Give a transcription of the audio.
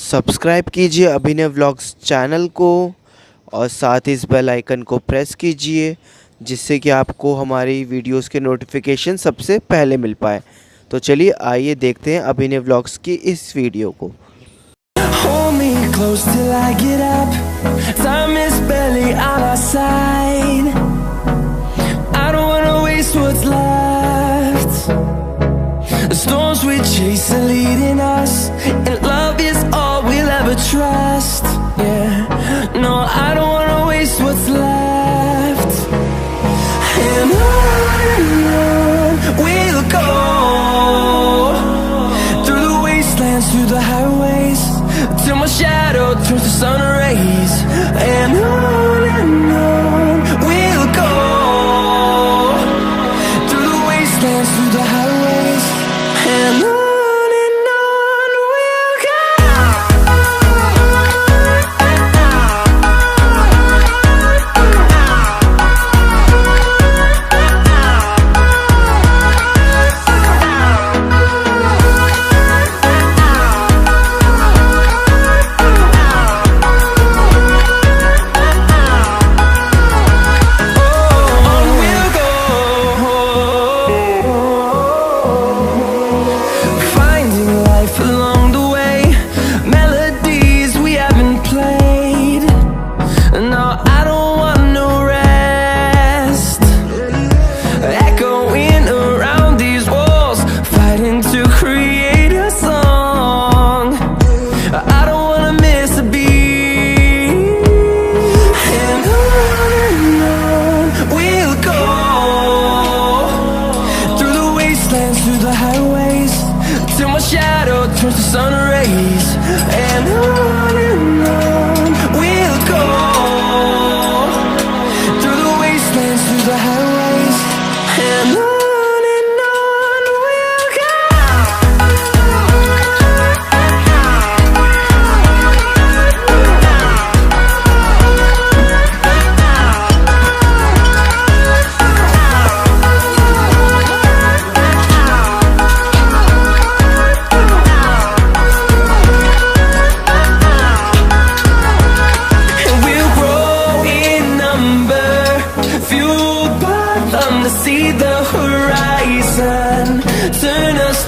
Subscribe कीजिए अभिनव vlogs channel को और साथ ही इस बेल आइकन को प्रेस कीजिए जिससे कि आपको हमारी वीडियोस के नोटिफिकेशन सबसे पहले मिल पाए। तो चलिए आइए देखते हैं अभिनव व्लॉग्स की इस वीडियो को। Hold me close till I get up. Time is barely on our side. I don't wanna waste what's left. The storms we chase are leading us, and love is all we'll ever trust. Yeah, no, I don't wanna waste what's left. And on we'll go, through the wastelands, through the highways, till my shadow turns to sun rays. And on we'll go, through the wastelands, through the highways, and on we'll go. See the horizon, turn us